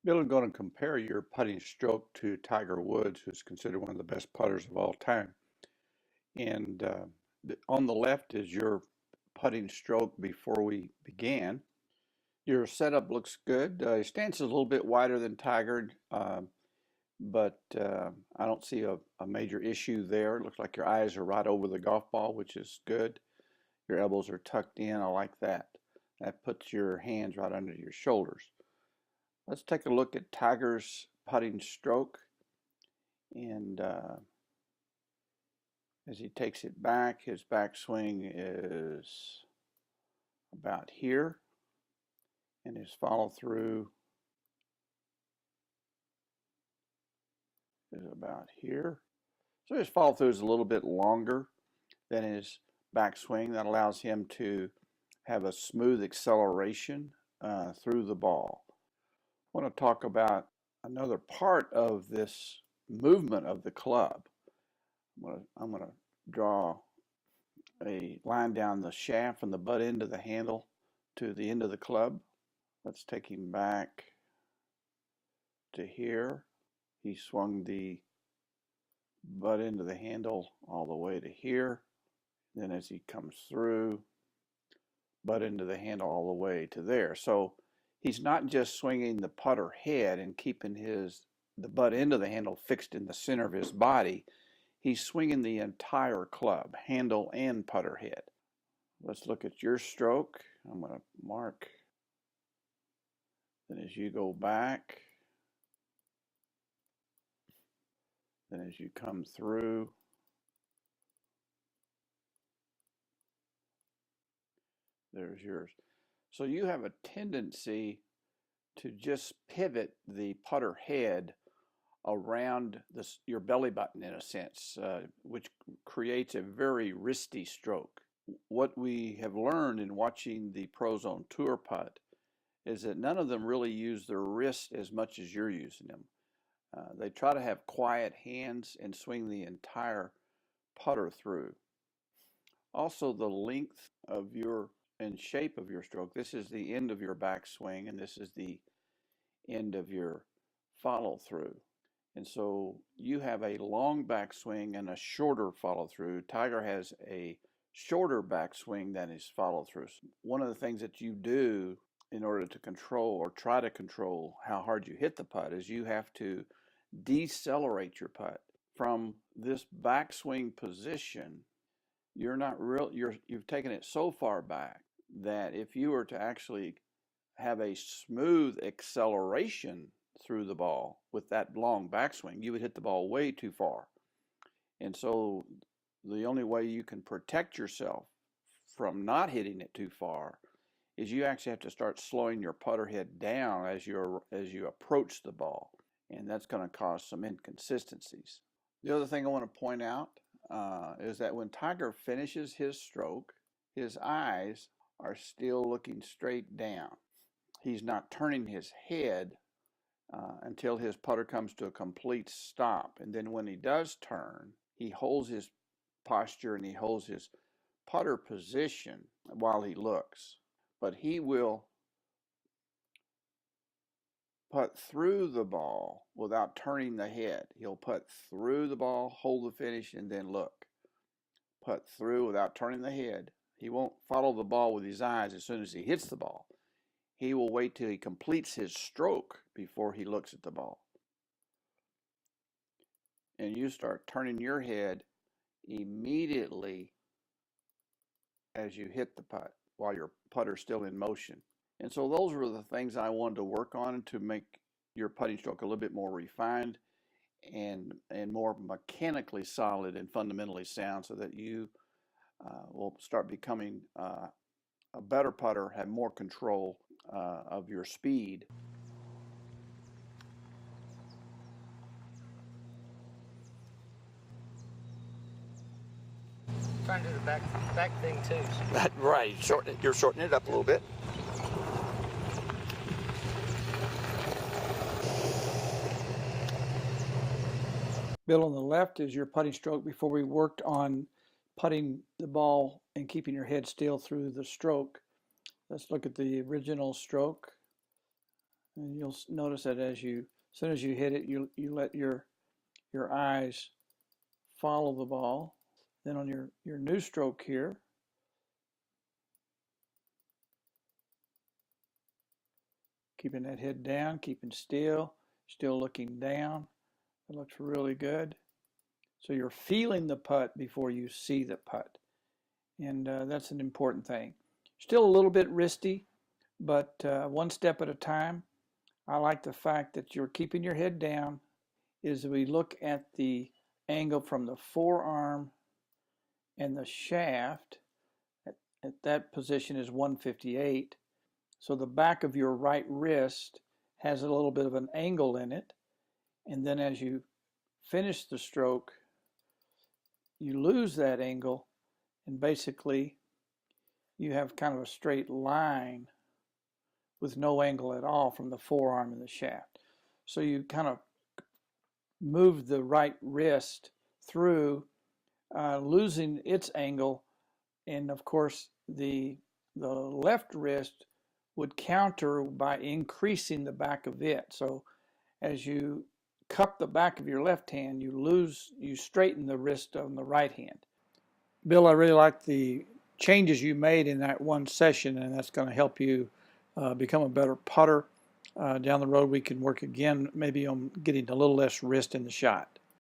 Bill, I'm going to compare your putting stroke to Tiger Woods, who's considered one of the best putters of all time. And on the left is your putting stroke before we began. Your setup looks good. Your stance is a little bit wider than Tiger, but I don't see a major issue there. It looks like your eyes are right over the golf ball, which is good. Your elbows are tucked in. I like that. That puts your hands right under your shoulders. Let's take a look at Tiger's putting stroke. And as he takes it back, his backswing is about here, and his follow through is about here. So his follow through is a little bit longer than his backswing. That allows him to have a smooth acceleration through the ball. I want to talk about another part of this movement of the club. I'm going to draw a line down the shaft from the butt end of the handle to the end of the club. Let's take him back to here. He swung the butt end of the handle all the way to here. Then as he comes through, butt end of the handle all the way to there. So he's not just swinging the putter head and keeping the butt end of the handle fixed in the center of his body. He's swinging the entire club, handle and putter head. Let's look at your stroke. I'm going to mark. Then as you go back, then as you come through, there's yours. So you have a tendency to just pivot the putter head around your belly button in a sense, which creates a very wristy stroke. What we have learned in watching the pros on tour putt is that none of them really use their wrist as much as you're using them. They try to have quiet hands and swing the entire putter through. Also, the length of your and shape of your stroke. This is the end of your backswing, and this is the end of your follow through. And so you have a long backswing and a shorter follow through. Tiger has a shorter backswing than his follow through. One of the things that you do in order to control or try to control how hard you hit the putt is you have to decelerate your putt from this backswing position. You've taken it so far back that if you were to actually have a smooth acceleration through the ball with that long backswing, you would hit the ball way too far. And so the only way you can protect yourself from not hitting it too far is you actually have to start slowing your putter head down as you approach the ball, and that's going to cause some inconsistencies. The other thing I want to point out is that when Tiger finishes his stroke, his eyes are still looking straight down. He's not turning his head until his putter comes to a complete stop. And then when he does turn, he holds his posture and he holds his putter position while he looks. But he will putt through the ball without turning the head. He'll putt through the ball, hold the finish, and then look. Putt through without turning the head. He won't follow the ball with his eyes as soon as he hits the ball. He will wait till he completes his stroke before he looks at the ball. And you start turning your head immediately as you hit the putt while your putter's still in motion. And so those were the things I wanted to work on to make your putting stroke a little bit more refined and more mechanically solid and fundamentally sound, so that you will start becoming a better putter, have more control of your speed. Trying to do the back thing too. Right, you're shortening it up a little bit. Bill, on the left is your putting stroke before we worked on putting the ball and keeping your head still through the stroke. Let's look at the original stroke. And you'll notice that as soon as you hit it, you let your eyes follow the ball. Then on your new stroke here, keeping that head down, keeping still looking down. It looks really good. So you're feeling the putt before you see the putt. And that's an important thing. Still a little bit wristy, but one step at a time. I like the fact that you're keeping your head down. As we look at the angle from the forearm and the shaft, at that position is 158. So the back of your right wrist has a little bit of an angle in it. And then as you finish the stroke, you lose that angle, and basically you have kind of a straight line with no angle at all from the forearm and the shaft. So you kind of move the right wrist through, losing its angle, and of course the left wrist would counter by increasing the back of it. So as you cup the back of your left hand, you straighten the wrist on the right hand. Bill, I really like the changes you made in that one session, and that's going to help you become a better putter. Down the road, we can work again, maybe on getting a little less wrist in the shot.